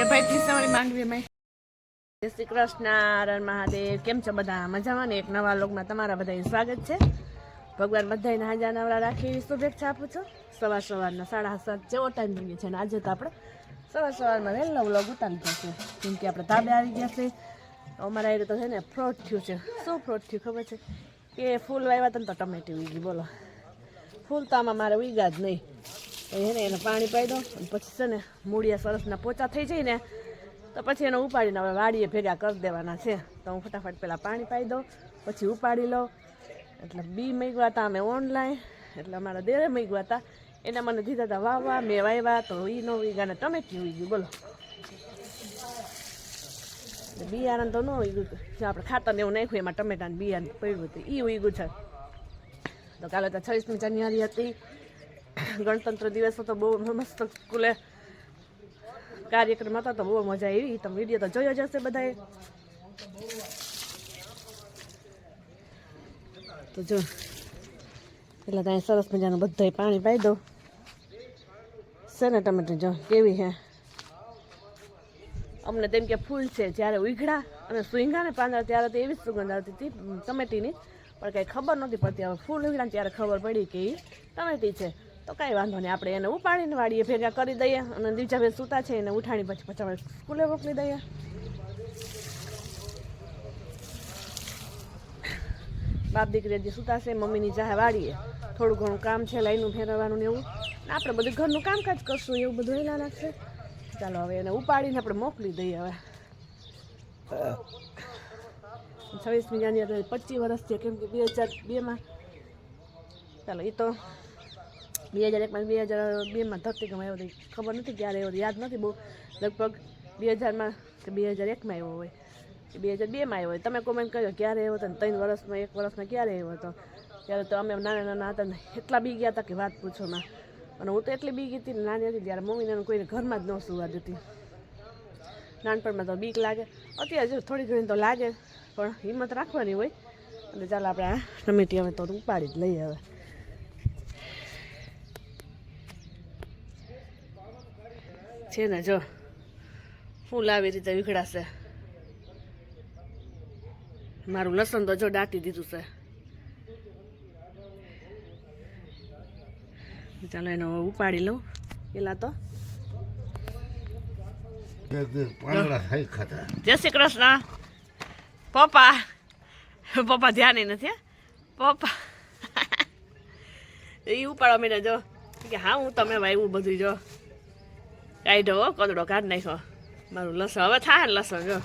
ભાઈ ખિસ્સાવાળી માંડવી માં જય શ્રી કૃષ્ણ હર મહાદેવ. કેમ છો બધા? મજામાં ને? એક નવા લોગમાં તમારા બધાનું સ્વાગત છે. ભગવાન બધાને હાજા નવરા રાખી શુભેચ્છા આપું છું. સવારના 7:30 જેવો ટાઈમ થઈ ગયો છે ને આજે તો આપણે સવારમાં વહેલો વ્લોગ ઉતારી જશે કેમ કે આપણે તાબે આવી ગયા છે. અમારા એ તો છે ને ફ્રોડ થયું છે. શું ફ્રોડ થયું ખબર છે? કે ફૂલ વાવ્યા હતા ને તો ટમેટી ઉગી. બોલો, ફૂલ તો આમાં મારે ઉગ્યા જ નહીં. એને એને પાણી પાઈ દો અને પછી છે ને મૂળિયા સરસના પોચા થઈ જાય ને તો પછી એને ઉપાડીને હવે વાડીએ ભેગા કરી દેવાના છે. તો હું ફટાફટ પહેલાં પાણી પાઈ દઉં પછી ઉપાડી લઉં. એટલે બી મૂક્યા હતા અમે ઓનલાઈન, એટલે અમારા દેરે મૂક્યા હતા. એને મને દીધા હતા વાવવા, મેં વાવ્યા તો એ ન ઉગ્યા ને ટમેટી ઉગી. બોલો, બિયારણ તો ન ઉગ્યું. જો આપણે ખાતર ને એવું નાખ્યું એમાં ટમેટાને બિયારણ પડ્યું હતું એ ઉગ્યું છે. તો કાલે તો 26મી જાન્યુઆરી હતી, ગણતંત્ર દિવસ હતો. બહુ મસ્ત સ્કૂલે કાર્યક્રમ હતો તો બહુ મજા આવી. તમે વિડીયો તો જોયો જ હશે બધાએ. તો જો એટલે ત્યાં સરસ મજાનું બધાય પાણી પાઈ દો છે ને. ટમેટું જો કેવી હે. અમને તેમ કે ફૂલ છે. જ્યારે ઉઘડા અને સૂંઘા ને પાંદડા ત્યારે તો એવી જ સુગંધ આવતી હતી ટમેટીની, પણ કંઈ ખબર નહોતી પડતી. હવે ફૂલ ઉઘડા ને ત્યારે ખબર પડી કે એ ટમેટી છે. તો કાંઈ વાંધો નહીં, આપણે એને ઉપાડીને વાડીએ ભેગા કરી દઈએ અને દીવજાબેન સૂતા છે એને ઉઠાડી પછી આપણે સ્કૂલે મોકલી દઈએ. બાપ દીકરી હજી સૂતા છે. મમ્મીની જાહે વાડીએ થોડું ઘણું કામ છે, લાઈનું ફેરવવાનું ને એવું. આપણે બધું ઘરનું કામકાજ કરશું એવું બધું એના લાગશે. ચાલો હવે એને ઉપાડીને આપણે મોકલી દઈએ. હવે 26મી જાન્યુઆરી 25 વર્ષ છે કેમ કે 2002માં, ચાલો એ તો 2001માં 2002માં ધરતીકંપ આવ્યો હતો. ખબર નથી ક્યારે આવ્યો, યાદ નથી બહુ. લગભગ 2000માં કે 2001માં આવ્યો હોય કે 2002માં આવ્યો હોય. તમે કોમેન્ટ કર્યો ક્યારે આવ્યો હતો ને 3 વર્ષમાં 1 વર્ષમાં ક્યારે આવ્યો હતો. ત્યારે તો અમે નાના હતા ને એટલા બી ગયા હતા કે વાત પૂછોમાં. અને હું તો એટલી બી ગઈ હતી ને નાની હતી ત્યારે મમ્મીને કોઈને ઘરમાં જ ન સુવા દેતી. નાનપણમાં તો બીક લાગે, અત્યારે જો થોડી ઘણી તો લાગે પણ હિંમત રાખવાની હોય. અને ચાલો આપણે આ ટમેટી હવે તો ઉપાડી જ લઈએ. હવે છે ને જો ફૂલ આવી રીતે વિખડાશે. મારું લસણ તો જો દાટી દીધું છે. ચાલો એને ઉપાડી લઉં પેલા તો. જય શ્રી કૃષ્ણ. પપ્પા ધ્યાન નથી. પપ્પા એ ઉપાડવા મીને જો કે હા હું તમે વાવ્યું બધું જો કાઢો કદડો કાઢ નાખ્યો. મારું લસણ હવે થાય ને લસણ જો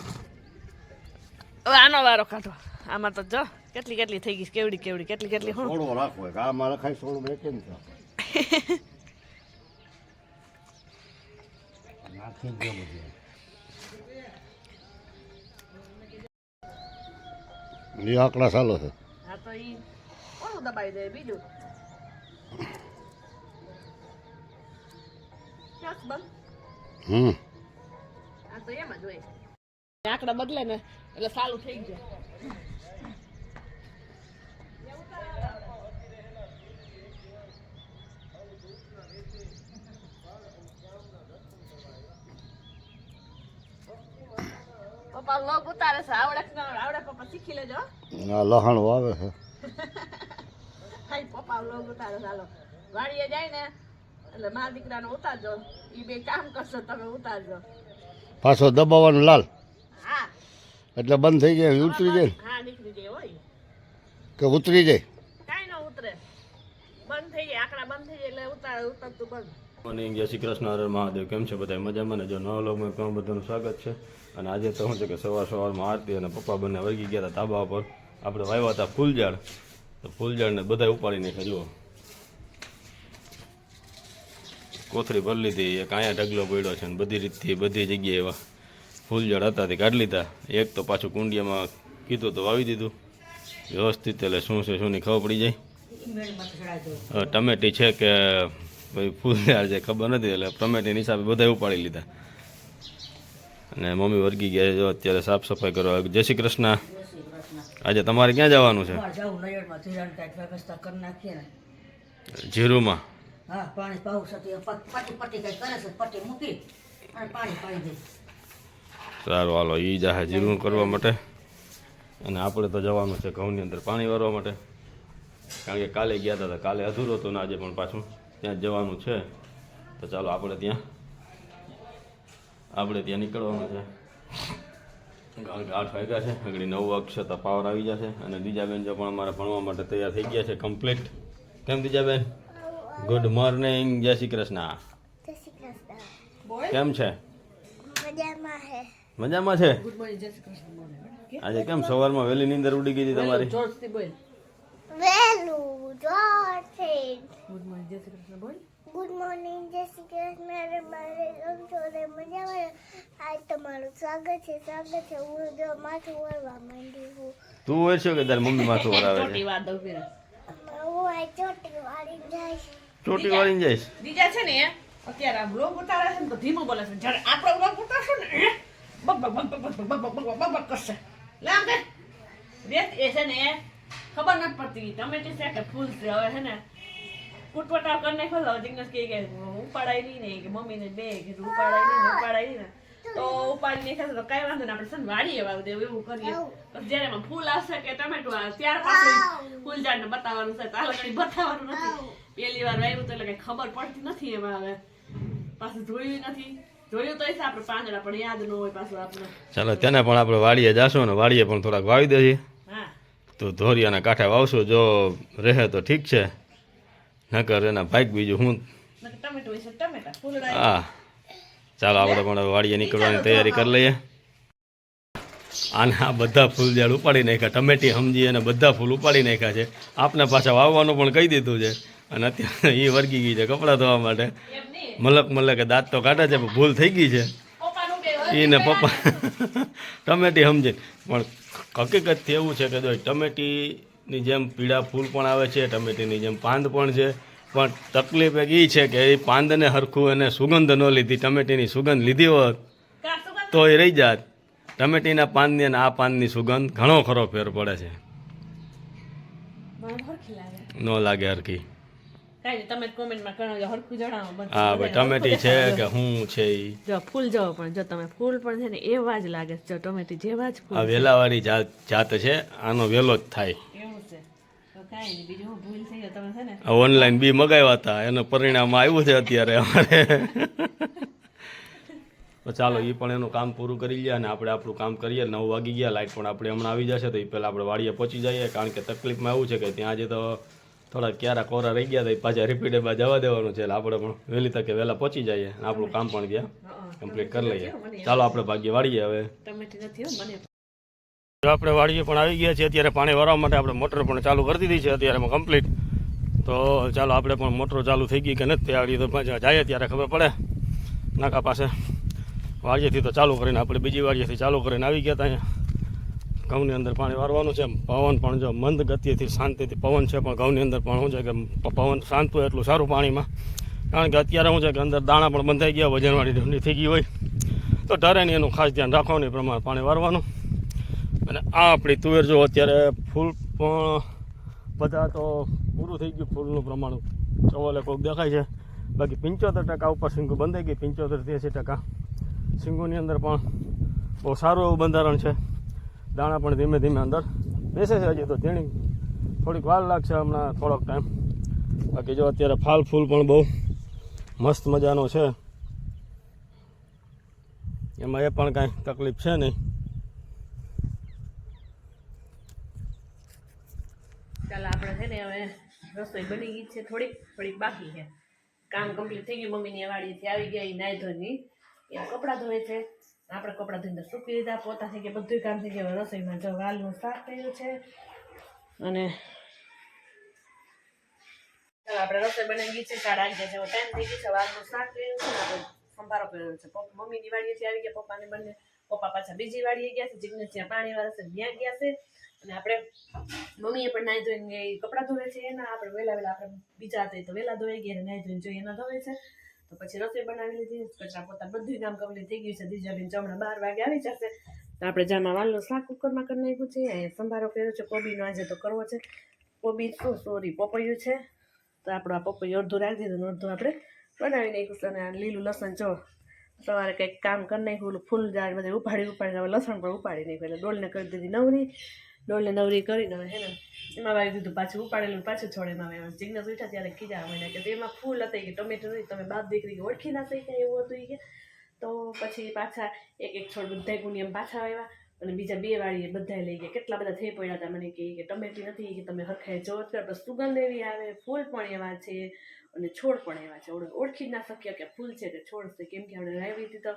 હવે આનો વારો કાઢો. આમાં તો જો કેટલી થઈ ગઈ કેવડી કેટલી હું આંકડા ચાલો છે. હા તો ઈ કોણ દબાઈ દે બીજું આ તો એમ જ હોય. આંકડા બદલે ને એટલે સારું થઈ જાય. પપ્પા લોગ ઉતારે છે. આવડે પપ્પા શીખી લેજો. લહણ વાવે છે. પપ્પા લોગ ઉતારે. ચાલો વાડીએ જાય ને એટલે મારા દીકરાને ઉતારજો. એ બે કામ કરશો તમે ઉતારજો. પાછો દબાવવાનું લાલ હા એટલે બંધ થઈ જાય, ઉતરી જાય. હા નીકળી જાય હોય કે ઉતરી જાય, કાંઈ ન ઉતરે, બંધ થઈ જાય. આંકડા બંધ થઈ જાય એટલે ઉતરતું બંધ. મોર્નિંગ. જય શ્રી કૃષ્ણ હર મહાદેવ. કેમ છે બધા? મજામાં ને? જો નવા લોગમાં ઘણું બધાનું સ્વાગત છે. અને આજે તો શું છે કે સવારમાં આરતી અને પપ્પા બંને વળગી ગયા હતા ધાબા પર. આપણે વાવ્યા હતા ફૂલઝાડ, તો ફૂલઝાડને બધા ઉપાડી નાખ્યા. જુઓ કોથળી ભરી લીધી, એક અહીંયા ઢગલો પડ્યો છે ને બધી રીતથી બધી જગ્યાએ એવા ફૂલઝાડ હતા તે કાઢી લીધા. એક તો પાછું કુંડિયામાં કીધું તો વાવી દીધું વ્યવસ્થિત, એટલે શું છે શું નહીં ખબર પડી જાય. ટમેટી છે કે ભાઈ ફૂલઝાડ છે ખબર નથી, એટલે ટમેટીની હિસાબે બધા ઉપાડી લીધા. અને મમ્મી વર્ગી ગયા જો અત્યારે સાફ સફાઈ કરવા. જય શ્રી કૃષ્ણ. આજે તમારે ક્યાં જવાનું છે? જીરુમાં. સારું હાલો એ જાહે જીરું કરવા માટે અને આપણે તો જવાનું છે ઘઉંની અંદર પાણી વારવા માટે કારણ કે કાલે ગયા હતા કાલે અધૂરો હતો ને આજે પણ પાછું ત્યાં જ જવાનું છે તો ચાલો આપણે ત્યાં નીકળવાનું છે કારણ કે 8 વાગ્યા છે આગળ 9 વાગશે તો પાવર આવી જશે અને દીજાબેન જો પણ અમારા ભણવા માટે તૈયાર થઈ ગયા છે કમ્પ્લીટ કેમ દીજાબેન ગુડ મોર્નિંગ જય શ્રી કૃષ્ણ કેમ છે મજામાં છે ગુડ મોર્નિંગ જય શ્રી કૃષ્ણ બોલે આજે કેમ સવારમાં વહેલી નીંદર ઉડી ગઈ હતી તમારી જોરથી બોલ વેલું જોરથી ગુડ મોર્નિંગ જય શ્રી કૃષ્ણ બોલ ગુડ મોર્નિંગ જય શ્રી કૃષ્ણ મારે કેમ છો રે મજામાં આજ તમારું સ્વાગત છે હું જો માથું વળવા માંડી હું તું હોય છે કે તારી મમ્મી માથું વરાવે છે ચોટી વાત દઉં પેલા હું આ ચોટી વાળી જઈશ ચોટી વાળીને જઈશ બીજા છે ને અત્યારે આ બ્લોગ ઉતારે છે ને તો ધીમું બોલે છે જ્યારે આપણો બ્લોગ ઉતારશું ને buck buck buck buck buck buck buck buck buck કરશે લામ દે રેત એ છે ને ખબર નથી પડતી ટમેટી છે કે ફૂલ છે હવે છે ને કુટવટાવ કરી નાખ્યો તો જિગ્નેશ કે ઉપાડાય નહીં ને કે મમ્મીને બે કે ઉપાડાય નહીં ને તો ઉપાડી નાખ્યા તો કઈ વાંધો ને આપણે છે ને વાડીએ વાવી દેવું એવું કરીએ પછી જ્યારે એમાં ફૂલ આવશે કે ટમેટું આવે ત્યાર પાછું ફૂલ ઝાડને બતાવવાનું છે તાલે ઘડી બતાવવાનું નથી પહેલી વાર વાવ્યું તો એટલે કઈ ખબર પડતી નથી એમાં હવે પાછું જોયું નથી જોયું તો છે આપણે પાંદડા પણ યાદ ન હોય પાછું આપણે ચાલો તેને પણ આપણે વાડીએ જાશું ને વાડીએ પણ થોડાક વાવી દઈએ હા તો ધોરિયાના કાંઠે વાવશું જો રહે તો ઠીક છે નકર એના ભાઈક બીજું હું ટમેટો છે ટમેટા ફૂલડા હા ચાલો આપણે પણ હવે વાડીએ નીકળવાની તૈયારી કરી લઈએ આને આ બધા ફૂલ ઝાડ ઉપાડી નાખ્યા ટમેટી સમજી અને બધા ફૂલ ઉપાડી નાખ્યા છે આપણે પાછા વાવવાનું પણ કહી દીધું છે અને અત્યારે એ વર્ગી ગઈ છે કપડાં ધોવા માટે મલકે દાંત તો કાઢે છે પણ ભૂલ થઈ ગઈ છે એને પપ્પા ટમેટી સમજીને પણ હકીકતથી એવું છે કે જો ટમેટીની જેમ પીળા ફૂલ પણ આવે છે ટમેટીની જેમ પાંદ પણ છે પણ તકલીફ એક એ છે કે એ પાંદને હરખું એને સુગંધ ન લીધી ટમેટીની સુગંધ લીધી હોત તો એ રહી જાત ટમેટીના પાનની અને આ પાનની સુગંધ ઘણો ખરો ફેર પડે છે ન લાગે હરખી કાઈ નહીં તમે કોમેન્ટમાં કરો હરખું જણાવો હા ભાઈ ટમેટી છે કે શું છે એ જો ફૂલ જો પણ જો તમે ફૂલ પણ છે ને એવા જ લાગે છે જો ટમેટી જેવા જ ફૂલ આ વેલાવાળી જાત છે આનો વેલો જ થાય એવું છે તો કાઈ નહીં બીજું હું ભૂલ થઈ ગયો તમે છે ને ઓનલાઈન બી મગાવ્યા હતા એનું પરિણામ આવ્યું છે અત્યારે અમારે તો ચાલો એ પણ એનું કામ પૂરું કરી લે અને આપણે આપણું કામ કરીએ 9 વાગી ગયા લાઇટ પણ આપણે હમણાં આવી જશે તો એ પહેલાં આપણે વાડીએ પહોંચી જઈએ કારણ કે તકલીફમાં એવું છે કે ત્યાં આજે તો થોડા ક્યારા કોરા રહી ગયા તો પાછા રિપીટેમાં જવા દેવાનું છે એટલે આપણે પણ વહેલી તકે વહેલા પહોંચી જઈએ અને આપણું કામ પણ ત્યાં કમ્પ્લીટ કરી લઈએ ચાલો આપણે ભાગ્ય વાળીએ હવે ટમેટી નથી હો મને આપણે વાડીએ પણ આવી ગયા છીએ અત્યારે પાણી વારવા માટે આપણે મોટર પણ ચાલુ કરી દીધી છે અત્યારે કમ્પ્લીટ તો ચાલો આપણે પણ મોટરો ચાલુ થઈ ગઈ કે નથી આવી તો પાછા જઈએ ત્યારે ખબર પડે નાકા પાસે વાડીએથી તો ચાલુ કરીને આપણે બીજી વાડીએથી ચાલુ કરીને આવી ગયા હતા અહીંયા ઘઉંની અંદર પાણી વારવાનું છે પવન પણ જો મંદ ગતિથી શાંતિથી પવન છે પણ ઘઉંની અંદર પણ શું છે કે પવન શાંત હોય એટલું સારું પાણીમાં કારણ કે અત્યારે શું છે કે અંદર દાણા પણ બંધાઈ ગયા વજનવાળી ઢંડી થઈ ગઈ હોય તો ઢરેની એનું ખાસ ધ્યાન રાખવાનું એ પ્રમાણે પાણી વારવાનું અને આ આપણી તુવેર જો અત્યારે ફૂલ પણ બધા તો પૂરું થઈ ગયું ફૂલનું પ્રમાણ ચવાલે કોઈક દેખાય છે બાકી 75% ઉપર સિંગુ બંધાઈ ગઈ 75-80% સિંગુની અંદર પણ બહુ સારું એવું બંધારણ છે દાણા પણ ધીમે ધીમે અંદર બેસે છે હજી તો ઝીણી થોડીક વાર લાગશે હમણાં થોડોક ટાઈમ બાકી જો અત્યારે ફાલ ફૂલ પણ બહુ મસ્ત મજાનો છે એમાં એ પણ કાંઈ તકલીફ છે નહીં ચાલો આપણે છે ને હવે રસોઈ બની ગઈ છે થોડીક બાકી છે કામ કમ્પ્લીટ થઈ ગયું મમ્મીની વાડીથી આવી ગયા એ નાઈ ધોની એ કપડાં ધોવે છે આપણે કપડાં ધોઈને સૂકી દીધા પોતા થઈ ગયા બધું કામ થઈ ગયું રસોઈમાં જો વાલનું શાક કર્યું છે અને ચાલો આપણે રસોઈ બનાવી ગઈ છે 8:30 જેવો ટાઈમ થઈ ગયો છે વાલનું શાક કર્યું છે આપણે સંભારો કર્યો છે મમ્મીની વાડીએથી આવી ગયા પપ્પાને બંને પપ્પા પાછા બીજી વાડીએ ગયા છે જિગ્નેશ ત્યાં પાણી વાળા છે ત્યાં ગયા છે અને આપણે મમ્મીએ પણ નાહી ધોઈને કપડાં ધોવે છે એના આપણે વહેલા આપણે બીજા હતા તો વહેલા ધોઈ ગયા અને નાહી ધોઈને જોઈએ એના ધોવે છે તો પછી રસોઈ બનાવી લીધી કચરા પોતા બધું કામ કમ્પ્લીટ થઈ ગયું છે દીજાબેન હમણાં 12 વાગે આવી જશે તો આપણે જામાં વાલનું શાક કુકરમાં કરી નાખ્યું છે અહીંયા સંભારો કર્યો છે કોબીનો આજે તો કરવો છે કોબી પપૈયું છે તો આપણું આ પપૈયું અડધું રાખી દીધું અડધું આપણે બનાવી નાખ્યું છે અને આ લીલું લસણ જો સવારે કંઈક કામ કરી નાખ્યું, ફૂલ ઝાડ બધે ઉપાડીને હવે લસણ પણ ઉપાડી નાખ્યું. એટલે ડોલને કરી દીધી નવરી. ડોલને નવરી કરીને હવે હે ને એમાં વાવી દીધું પાછું ઉપાડેલું પાછું છોડેમાં આવ્યા. જીગ્નસ ઉઠ્યા ત્યારે કીધા મને કે એમાં ફૂલ હતા કે ટમેટો નહીં, તમે બાપ દીકરી ઓળખી ના શક્યા એવું હતું કે. તો પછી પાછા એક છોડ બધા ગુનિયમ પાછા આવ્યા અને બીજા 2 વાળીએ બધા લઈ ગયા. કેટલા બધા થઈ પડ્યા હતા. મને કે ટમેટી નથી કે તમે હરખાઈ જોત કરો તો સુગંધ એવી આવે, ફૂલ પણ એવા છે અને છોડ પણ એવા છે. ઓળખી જ ના શક્યા કે ફૂલ છે કે છોડ છે, કેમ કે આપણે લાવી હતી તો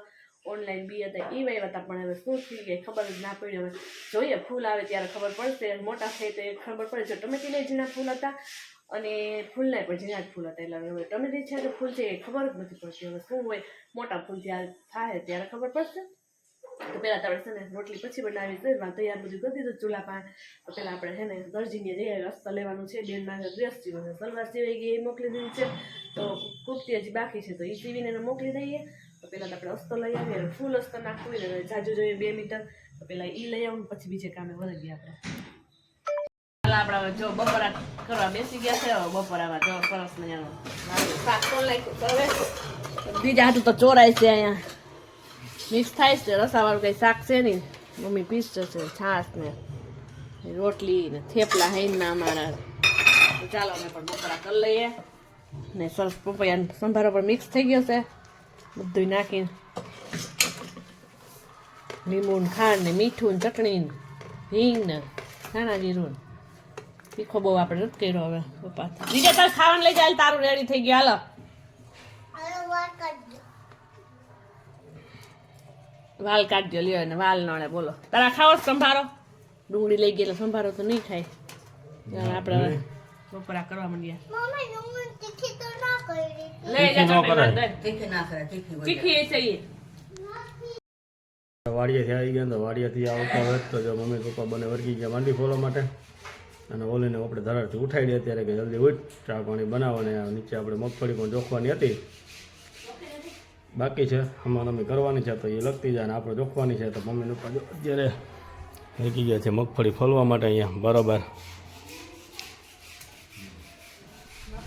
ઓનલાઈન બી હતા એ વાવ્યા હતા, પણ હવે શું થઈ ગઈ ખબર જ ના પડી. હવે જોઈએ ફૂલ આવે ત્યારે ખબર પડશે, મોટા થાય તો ખબર પડે. જો ટમેટીને ઝીણા ફૂલ હતા અને ફૂલના પણ ઝીણા જ ફૂલ હતા. એટલે હવે ટમેટી છે કે ફૂલ છે એ ખબર જ નથી પડતી. હવે શું હોય મોટા ફૂલ જ્યારે થાય ત્યારે ખબર પડશે. તો પહેલાં તો આપણે છે ને રોટલી પછી બનાવી છે, તૈયાર બધું કરી દીધું ચૂલા પાસે. તો પહેલાં આપણે છે ને દરજીને જઈએ રસ્તો લેવાનું છે. બેનમાં ડ્રેસ સીવવાનો, સલવાર સીવાઈ ગઈ એ મોકલી દીધી છે. તો કુર્તી હજી બાકી છે તો એ સીવીને એને મોકલી દઈએ. તો પહેલાં તો આપણે અસ્તો લઈ આવીએ, ફૂલ અસ્તો નાખવું ને જાજુ જોઈએ 2 મીટર. તો પહેલાં એ લઈ આવું પછી બીજે કામે વળી ગયા આપણે. આપણે જો બપોરા કરવા બેસી ગયા છે. બપોરામાં જો સરસ મજાનો શાક તો નાખ્યું. હવે બીજા હાથું તો ચોરાય છે અહીંયા મિક્સ થાય છે. રસાવાળું કંઈ શાક છે નહીં. મમ્મી પીસશે છે છાશ ને રોટલી ને થેપલા હૈના અમારા. તો ચાલો અમે પણ બપોરા કરી લઈએ ને સરસ પપૈયાનો સંભારો પણ મિક્સ થઈ ગયો છે. બધું નાખીને લીંબુ ને ખાંડ ને મીઠું ને ચટણી ને હિંગ ને ધાણા જીરું ને તીખો બહુ આપણે નથી કર્યો. હવે પપ્પા બીજા તાર ખાવાનું લઈ જાય તારું રેડી થઈ ગયું. હાલો વાલ કાઢજો લ્યો ને વાલ નળે બોલો. તારા ખાવો સંભારો? ડુંગળી લઈ ગયેલો સંભારો તો નહીં ખાય. આપણે બપોરા કરવા માંડ્યા. મમ્મી ડુંગળી તીખી તો ના કરી. લઈ જા તીખી છે એ. વાડિયાથી આવી ગયા તો વાડિયાથી આવતા હોય તો જો મમ્મી પપ્પા બંને વર્ગી ગયા માંડી ફોલવા માટે. અને ઓલીને આપણે ધરારથી ઉઠાડી દે ત્યારે કે જલ્દી ઉઠ ચા પાણી બનાવવાને. નીચે આપણે મગફળી પણ જોખવાની હતી બાકી છે, આમાં અમે કરવાની છે તો એ લગતી જાય ને આપણે જોખવાની છે. તો મમ્મીને પપ્પા અત્યારે મૂકી ગયા છે મગફળી ફોલવા માટે અહીંયા બરાબર.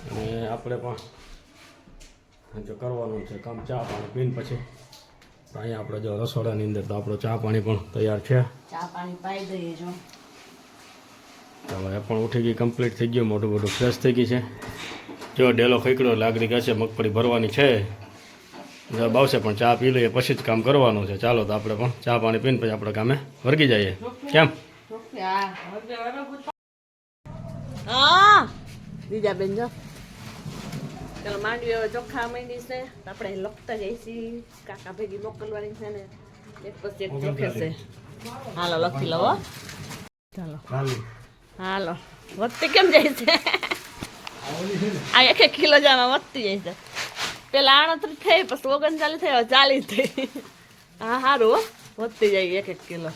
અને આપણે પણ જો કરવાનું છે કામ ચા પાણી પીને પછી. તો અહીંયા આપણે જો રસોડાની અંદર તો આપણો ચા પાણી પણ તૈયાર છે. ચા પાણી પાઈ દઈએ જો. ચાલો એ પણ ઉઠી ગઈ, કમ્પ્લીટ થઈ ગયું, મોટું મોટું ફ્રેશ થઈ ગઈ છે. જો ડેલો ખીકડો લાગણી કહેશે મગફળી ભરવાની છે. જવાબ આવશે પણ ચા પી લઈએ પછી જ કામ કરવાનું છે. ચાલો તો આપણે પણ ચા પાણી પીને પછી આપણે કામે વર્ગી જઈએ. કેમ હા બીજા બેન જો ચાલો માંડવી હવે ચોખ્ખા માંડી છે. આપણે લખતા જઈશી કાકા ભેગી મોકલવાની છે ને એક પછી એક ચોખે છે. હાલો લખી લો. ચાલો હાલો વધતી કેમ જાય છે? આ 1 કિલો જામાં વધતી જાય છે. પેલા 38 થઈ પછી 39 થઈ 40 થઈ. હા સારું વધતી જાય 1 કિલો.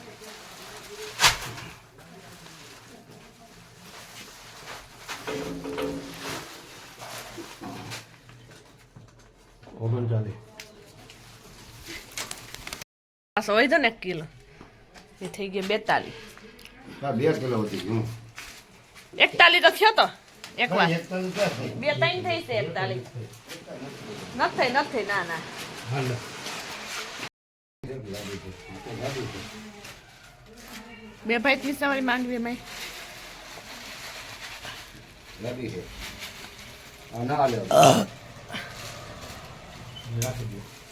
પાછો વધ્યો ને 1 કિલો એ થઈ ગયો 42. 2 કિલો હતી 41 તો થયો તો એક વાર 2-3 થઈ છે 41 નથી ના ના. બે ભાઈ થી સવારી માંડવી મેં લાગી છે. ના લે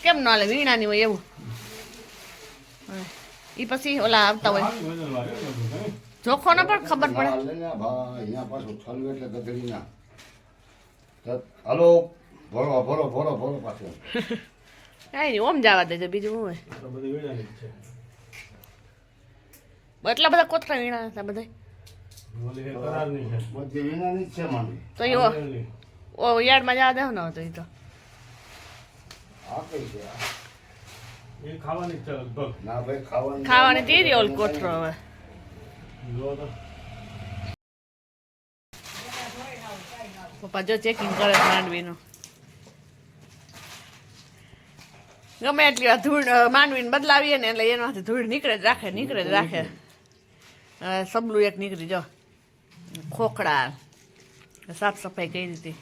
કેમ ન લે વીણાની હોય એવું. એ પછી ઓલા આવતા હોય જોખો ને પણ ખબર પડે. અહીંયા પાછું ઠલવે એટલે ગધડી ના. હાલો ભરો ભરો ભરો ભરો પાછું. કાંઈ નહીં ઓમ જવા દેજો બીજું શું હોય. એટલા બધા કોથળા વીણા હતા બધા. બધી વિનાની જ છે માંડવી. તો એ ઓ યાર્ડમાં જવા દેવો ને તો એ તો આ કઈ છે એ ખાવાની જ છે લગભગ. ના ભાઈ ખાવાની ખાવાની તીરી ઓલ કોથળો હવે. પપ્પા જો ચેકિંગ કરે માંડવીનું. ગમે એટલી વાર ધૂળ માંડવીને બદલાવીએ ને એટલે એનામાંથી ધૂળ નીકળે જ રાખે. સબલું એક નીકળી જો ખોખડા સાફ સફાઈ કરી દીધી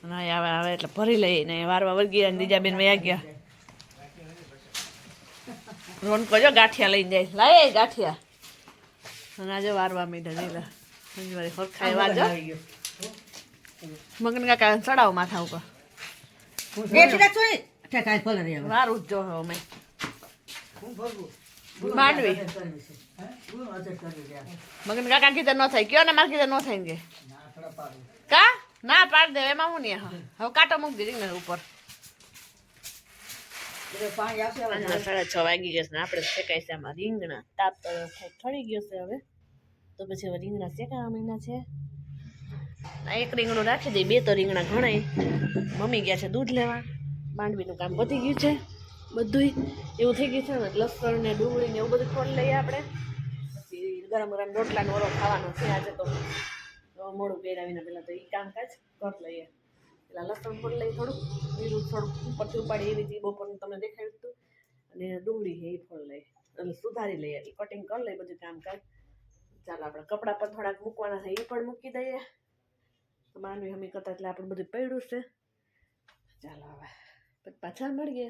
અને હવે એટલે ભરી લઈને વારવા વર્ગી અને બીજા બેન વયા ગયા. રોનકો જો ગાંઠિયા લઈને જાય લાય ગાંઠિયા અને આજે વારવા મીઠા નીલા સંજવારી ફરખાય વાજો મગન કાકા ચડાવ માથા ઉપર વારું જ જો અમે માંડવી મગન કાકા કીધે ન થાય કયો ને મારે કીધે ન થાય ને કા ના પાડ દે એમાં હું નહીં હવે કાંટો મૂકી દીધી ને ઉપર 6:30 વાગી ગયા ને આપણે શેકાય છે આમાં રીંગણા તાપ તો ઠરી ગયો છે હવે તો પછી હવે રીંગણા શેકાવા મહિના છે એક રીંગણું રાખી દઈ 2 તો રીંગણા ઘણાય મમ્મી ગયા છે દૂધ લેવા માંડવીનું કામ પતી ગયું છે બધું એવું થઈ ગયું છે ને લસણ ને ડુંગળી ને એવું બધું ફોન લઈએ આપણે પછી ગરમ ગરમ રોટલા ને ઓરો ખાવાનો છે આજે તો મોડું પહેરાવીને પહેલાં તો એ કામકાજ કરી લઈએ પેલા લસણ ફોડ લઈ થોડુંક લીલું થોડુંક ઉપરથી ઉપાડી એવી રીતે બપોરનું તમને દેખાડ્યું હતું અને ડુંગળી છે એ ફોડ લઈ એટલે સુધારી લઈએ એ કટિંગ કરી લઈએ બધું કામકાજ ચાલો આપણે કપડાં પર થોડાક મૂકવાના છે એ પણ મૂકી દઈએ તો માંડવી હમી કરતા એટલે આપણે બધું પડ્યું છે ચાલો હવે પછી પાછા મળીએ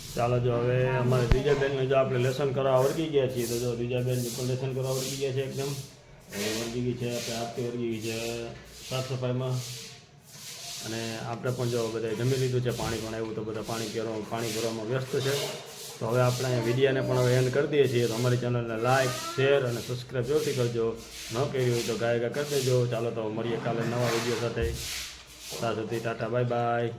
ચાલો જો હવે અમારે ત્રીજા બેનને જો આપણે લેસન કરવા વળગી ગયા છીએ તો જો ત્રીજા બેન પણ લેસન કરવા વળગી ગયા છે એકદમ વળગી ગઈ છે આપણે આપતી વળગી ગઈ છે સાફ સફાઈમાં અને આપણે પણ જો બધા જમી લીધું છે પાણી પણ આવ્યું તો બધા પાણી ભરવામાં વ્યસ્ત છે તો હવે આપણે અહીંયા વિડીયોને પણ હવે એન્ડ કરી દઈએ છીએ તો અમારી ચેનલને લાઇક શેર અને સબસ્ક્રાઈબ જરૂરથી કરજો ન કરી હોય તો ગાયગા કરી દેજો ચાલો તો મળીએ કાલે નવા વિડીયો સાથે ત્યાં સુધી ટાટા બાય બાય